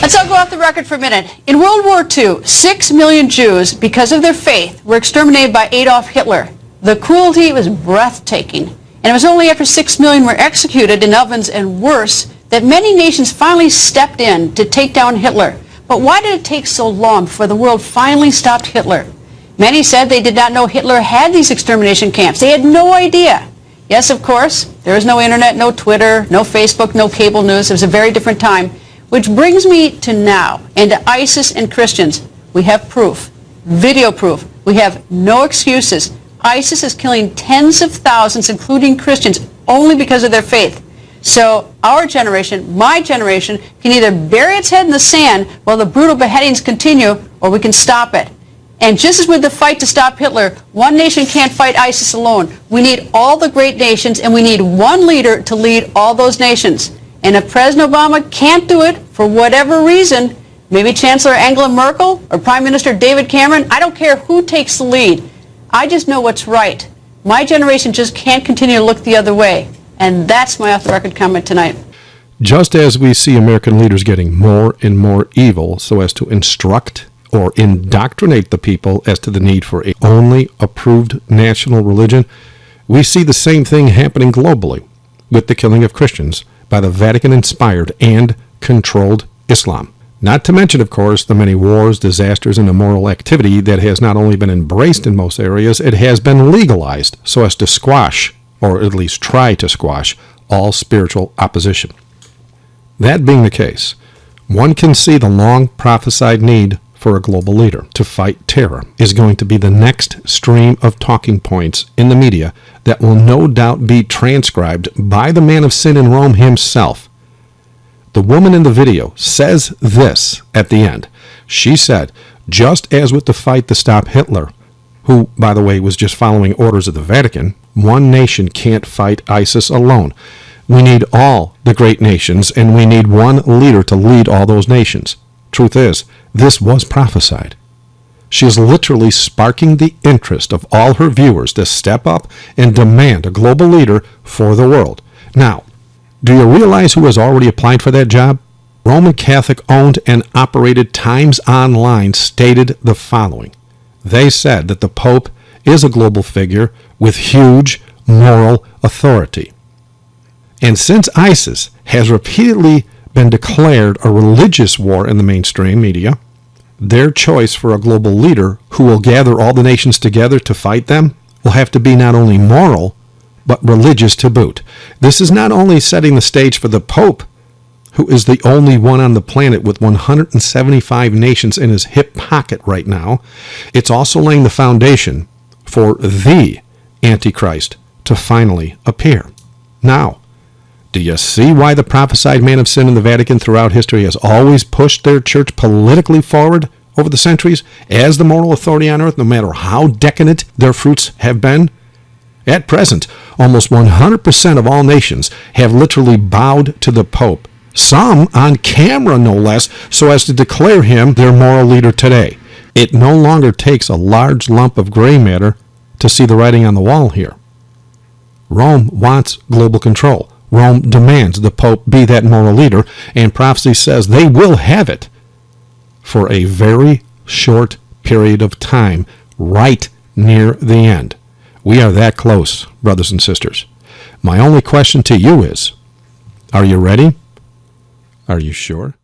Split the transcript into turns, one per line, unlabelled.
Let's all go off the record for a minute. In World War II, 6 million Jews, because of their faith, were exterminated by Adolf Hitler. The cruelty was breathtaking. And it was only after 6 million were executed in ovens and worse that many nations finally stepped in to take down Hitler. But why did it take so long before the world finally stopped Hitler? Many said they did not know Hitler had these extermination camps. They had no idea. Yes, of course, there was no internet, no Twitter, no Facebook, no cable news. It was a very different time. Which brings me to now and to ISIS and Christians. We have proof, video proof. We have no excuses. ISIS is killing tens of thousands, including Christians, only because of their faith. So our generation, my generation, can either bury its head in the sand while the brutal beheadings continue, or we can stop it. And just as with the fight to stop Hitler, one nation can't fight ISIS alone. We need all the great nations, and we need one leader to lead all those nations. And if President Obama can't do it for whatever reason, maybe Chancellor Angela Merkel or Prime Minister David Cameron, I don't care who takes the lead. I just know what's right. My generation just can't continue to look the other way. And that's my off-the-record comment tonight.
Just as we see American leaders getting more and more evil so as to instruct or indoctrinate the people as to the need for a only approved national religion, we see the same thing happening globally with the killing of Christians by the Vatican-inspired and controlled Islam. Not to mention, of course, the many wars, disasters, and immoral activity that has not only been embraced in most areas, it has been legalized so as to squash, or at least try to squash, all spiritual opposition. That being the case, one can see the long prophesied need for a global leader to fight terror is going to be the next stream of talking points in the media that will no doubt be transcribed by the man of sin in Rome himself. The woman in the video says this at the end. She said, just as with the fight to stop Hitler, who, by the way, was just following orders of the Vatican, one nation can't fight ISIS alone. We need all the great nations, and we need one leader to lead all those nations. Truth is, this was prophesied. She is literally sparking the interest of all her viewers to step up and demand a global leader for the world. Now, do you realize who has already applied for that job? Roman Catholic owned and operated Times Online stated the following. They said that the Pope is a global figure with huge moral authority. And since ISIS has repeatedly been declared a religious war in the mainstream media, their choice for a global leader who will gather all the nations together to fight them will have to be not only moral, but religious to boot. This is not only setting the stage for the Pope, who is the only one on the planet with 175 nations in his hip pocket right now, it's also laying the foundation for the Antichrist to finally appear. Now, do you see why the prophesied man of sin in the Vatican throughout history has always pushed their church politically forward over the centuries as the moral authority on earth, no matter how decadent their fruits have been? At present, almost 100% of all nations have literally bowed to the Pope, some on camera no less, so as to declare him their moral leader today. It no longer takes a large lump of gray matter to see the writing on the wall here. Rome wants global control. Rome demands the Pope be that moral leader, and prophecy says they will have it for a very short period of time, right near the end. We are that close, brothers and sisters. My only question to you is, are you ready? Are you sure?